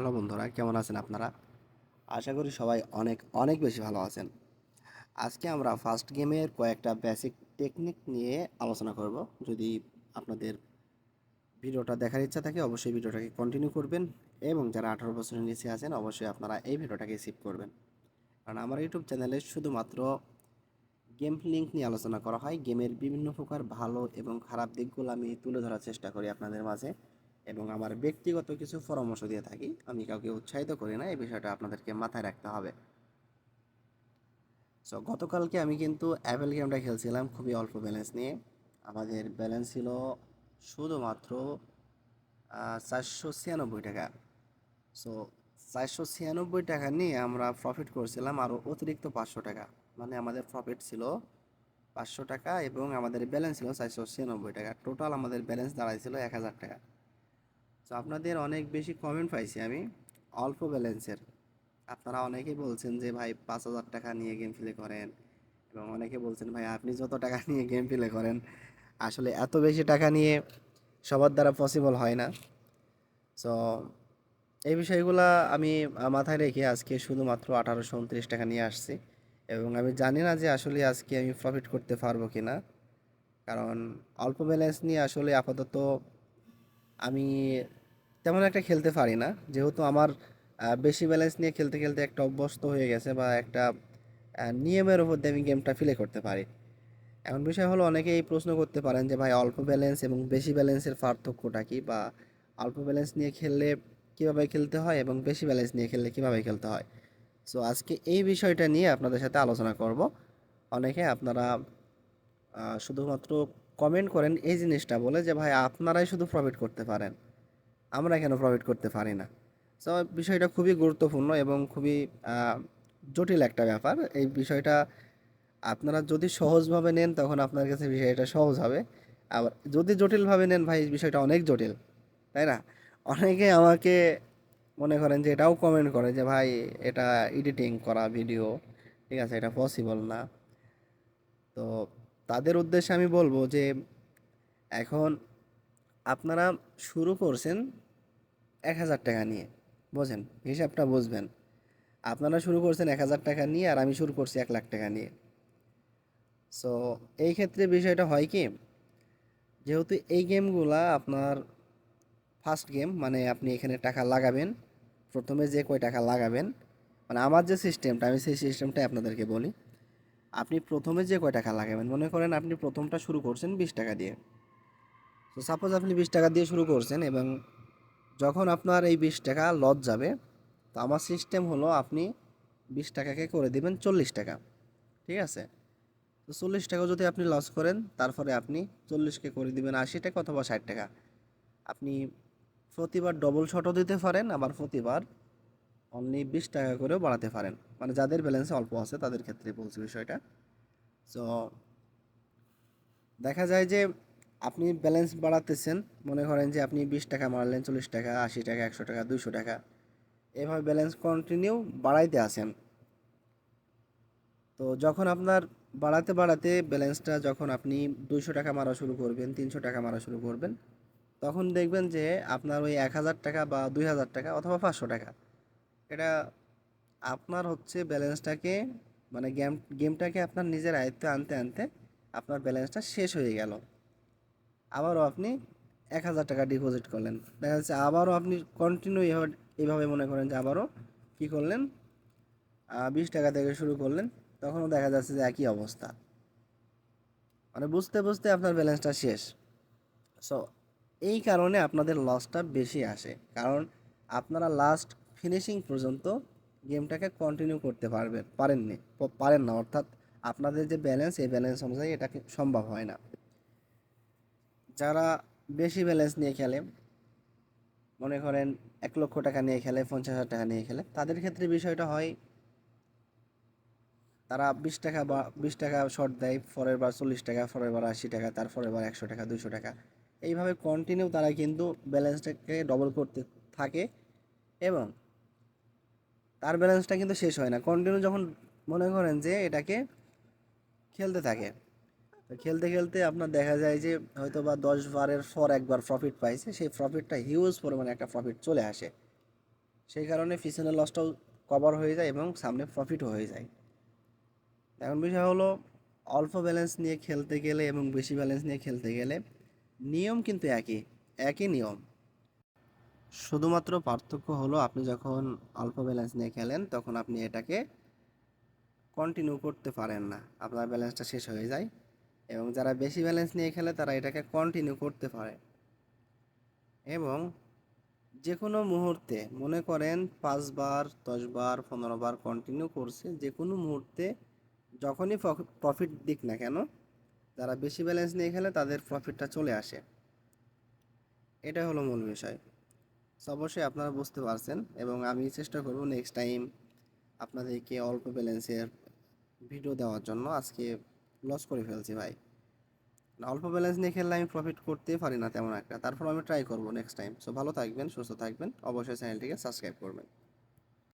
Hello বন্ধুরা, কেমন আছেন আপনারা? আশা করি সবাই অনেক অনেক বেশি ভালো আছেন। আজকে আমরা ফার্স্ট গেমের কয়েকটা বেসিক টেকনিক নিয়ে আলোচনা করব। যদি আপনাদের ভিডিওটা দেখার ইচ্ছা থাকে অবশ্যই ভিডিওটাকে কন্টিনিউ করবেন, এবং যারা 18 বছরের নিচে আছেন অবশ্যই আপনারা এই ভিডিওটাকে স্কিপ করবেন। কারণ আমার ইউটিউব চ্যানেলে শুধুমাত্র গেম লিঙ্ক নিয়ে আলোচনা করা হয়। গেমের বিভিন্ন প্রকার ভালো এবং খারাপ দিকগুলো আমি তুলে ধরার চেষ্টা করি আপনাদের মাঝে, এবং আমার ব্যক্তিগত কিছু পরামর্শ দিয়ে থাকি। আমি কাউকে উৎসাহিত করি না, এই বিষয়টা আপনাদেরকে মাথায় রাখতে হবে। সো গতকালকে আমি কিন্তু অ্যাপেল গেমটা খেলছিলাম খুবই অল্প ব্যালেন্স নিয়ে। আমাদের ব্যালেন্স ছিল শুধুমাত্র 496 টাকা। সো 496 টাকা নিয়ে আমরা প্রফিট করছিলাম আরও অতিরিক্ত 500 টাকা। মানে আমাদের প্রফিট ছিল 500 টাকা এবং আমাদের ব্যালেন্স ছিল 496 টাকা। টোটাল আমাদের ব্যালেন্স দাঁড়াইছিল 1000 টাকা। তো আপনাদের অনেক বেশি কমেন্ট পাইছি আমি অল্প ব্যালেন্সের। আপনারা অনেকেই বলছেন যে ভাই 5,000 টাকা নিয়ে গেম প্লে করেন, এবং অনেকে বলছেন ভাই আপনি যত টাকা নিয়ে গেম প্লে করেন আসলে এত বেশি টাকা নিয়ে সবার দ্বারা পসিবল হয় না। সো এই বিষয়গুলা আমি মাথায় রেখে আজকে শুধুমাত্র 1829 টাকা নিয়ে আসছি, এবং আমি জানি না যে আসলে আজকে আমি প্রফিট করতে পারবো কি না। কারণ অল্প ব্যালেন্স নিয়ে আসলে আপাতত আমি তেমন একটা খেলতে পারি না, যেহেতু আমার বেশি ব্যালেন্স নিয়ে খেলতে খেলতে একটা অভ্যস্ত হয়ে গেছে, বা একটা নিয়মের উপর দিয়ে আমি গেমটা প্লে করতে পারি। এখন বিষয় হলো, অনেকেই এই প্রশ্ন করতে পারেন যে ভাই অল্প ব্যালেন্স এবং বেশি ব্যালেন্সের পার্থক্যটা কি, বা অল্প ব্যালেন্স নিয়ে খেললে কীভাবে খেলতে হয় এবং বেশি ব্যালেন্স নিয়ে খেললে কীভাবে খেলতে হয়। সো আজকে এই বিষয়টা নিয়ে আপনাদের সাথে আলোচনা করব। অনেকে আপনারা শুধুমাত্র কমেন্ট করেন এই জিনিসটা বলে যে ভাই আপনারাই শুধু প্রফিট করতে পারেন, আমরা কেন প্রফিট করতে পারি না। সো বিষয়টা খুবই গুরুত্বপূর্ণ এবং খুবই আহ, জটিল একটা ব্যাপার। এই বিষয়টা আপনারা যদি সহজভাবে নেন তখন আপনার কাছে বিষয়টা সহজ হবে, আবার যদি জটিলভাবে নেন ভাই বিষয়টা অনেক জটিল, তাই না? অনেকে আমাকে মনে করেন যে এটাও কমেন্ট করে যে ভাই এটা এডিটিং করা ভিডিও, ঠিক আছে, এটা পসিবল না। তো তাদের উদ্দেশ্যে আমি বলবো যে এখন আপনারা শুরু করছেন 1,000 টাকা নিয়ে, বোঝেন, হিসাবটা বুঝবেন। আপনারা শুরু করছেন 1,000 টাকা নিয়ে আর আমি শুরু করছি 1,00,000 টাকা নিয়ে। সো এই ক্ষেত্রে বিষয়টা হয় কি, যেহেতু এই গেমগুলা আপনার ফার্স্ট গেম, মানে আপনি এখানে টাকা লাগাবেন, প্রথমে যে কয় টাকা লাগাবেন, মানে আমার যে সিস্টেমটা আমি সেই সিস্টেমটাই আপনাদেরকে বলি। আপনি প্রথমে যে কয় টাকা লাগাবেন, মনে করেন আপনি প্রথমটা শুরু করছেন 20 টাকা দিয়ে। তো সাপোজ আপনি 20 টাকা দিয়ে শুরু করছেন, এবং যখন আপনার এই 20 টাকা লস যাবে, তো আমার সিস্টেম হলো আপনি 20 টাকাকে করে দিবেন 40 টাকা, ঠিক আছে? তো 40 টাকা যদি আপনি লস করেন, তারপরে আপনি 40কে করে দিবেন 80 টাকা অথবা 60 টাকা। আপনি প্রতিবার ডবল শটও দিতে পারেন, আবার প্রতিবার অনলি 20 টাকা করেও বাড়াতে পারেন। মানে যাদের ব্যালেন্সে অল্প আছে তাদের ক্ষেত্রে বলছি বিষয়টা। সো দেখা যায় যে আপনি ব্যালেন্স বাড়াতেছেন, মনে করেন যে আপনি 20 টাকা মারলেন, 40 টাকা, 80 টাকা, 100 টাকা, 200 টাকা, এভাবে ব্যালেন্স কন্টিনিউ বাড়াইতে আসেন। তো যখন আপনার বাড়াতে বাড়াতে ব্যালেন্সটা যখন আপনি 200 টাকা মারা শুরু করবেন, 300 টাকা মারা শুরু করবেন, তখন দেখবেন যে আপনার ওই 1,000 টাকা বা 2,000 টাকা অথবা 500 টাকা, এটা আপনার হচ্ছে ব্যালেন্সটাকে, মানে গেমটাকে আপনার নিজের আয়ত্তে আনতে আনতে আপনার ব্যালেন্সটা শেষ হয়ে গেল। আবারও আপনি 1,000 টাকা ডিপোজিট করলেন, দেখা যাচ্ছে আবারও আপনি কন্টিনিউ এইভাবে মনে করেন যে আবারও কী করলেন, 20 টাকা থেকে শুরু করলেন, তখনও দেখা যাচ্ছে যে একই অবস্থা। মানে বুঝতে বুঝতে আপনার ব্যালেন্সটা শেষ। সো এই কারণে আপনাদের লসটা বেশি আসে, কারণ আপনারা লাস্ট ফিনিশিং পর্যন্ত গেমটাকে কন্টিনিউ করতে পারেন না, অর্থাৎ আপনাদের যে ব্যালেন্স, এই ব্যালেন্স অনুযায়ী এটাকে সম্ভব হয় না। যারা বেশি ব্যালেন্স নিয়ে খেলে, মনে করেন 1,00,000 টাকা নিয়ে খেলে, 50,000 টাকা নিয়ে খেলে, তাদের ক্ষেত্রে বিষয়টা হয় তারা 20 টাকা বা 20 টাকা শর্ট দেয়, পরের বার 40 টাকা, পরের বার 80 টাকা, তারপরের বার 100 টাকা, 200 টাকা, এইভাবে কন্টিনিউ তারা কিন্তু ব্যালেন্সটাকে ডবল করতে থাকে, এবং তার ব্যালেন্সটা কিন্তু শেষ হয় না। কন্টিনিউ যখন মনে করেন যে এটাকে খেলতে থাকে, তো খেলতে খেলতে আপনার দেখা যায় যে হয়তো বা 10 বারের পর একবার প্রফিট পাইছে, সেই প্রফিটটা হিউজ পরিমাণে একটা প্রফিট চলে আসে। সেই কারণে পিছনের লসটাও কভার হয়ে যায় এবং সামনে প্রফিটও হয়ে যায়। এখন বিষয় হলো অল্প ব্যালেন্স নিয়ে খেলতে গেলে এবং বেশি ব্যালেন্স নিয়ে খেলতে গেলে নিয়ম কিন্তু একই, একই নিয়ম। শুধুমাত্র পার্থক্য হলো আপনি যখন অল্প ব্যালেন্স নিয়ে খেলেন তখন আপনি এটাকে কন্টিনিউ করতে পারেন না, আপনার ব্যালেন্সটা শেষ হয়ে যায়। এবং যারা বেশি ব্যালেন্স নিয়ে খেলে তারা এটাকে কন্টিনিউ করতে পারে এবং যে কোনো মুহূর্তে মনে করেন 5 বার 10 বার 15 বার কন্টিনিউ করছে, যে কোনো মুহূর্তে যখনই প্রফিট দিক না কেন, যারা বেশি ব্যালেন্স নিয়ে খেলে তাদের প্রফিটটা চলে আসে। এটা হলো মূল বিষয়। সো অবশ্যই আপনারা বুঝতে পারছেন এবং আমি চেষ্টা করব নেক্সট টাইম আপনাদেরকে অল্প ব্যালেন্সের ভিডিও দেওয়ার জন্য। আজকে লস করে ফেলছি ভাই, অল্প ব্যালেন্স নিয়ে খেললে আমি প্রফিট করতেই পারি না তেমন একটা, তারপর আমি ট্রাই করব নেক্সট টাইম। সো ভালো থাকবেন, সুস্থ থাকবেন, অবশ্যই চ্যানেলটিকে সাবস্ক্রাইব করবেন।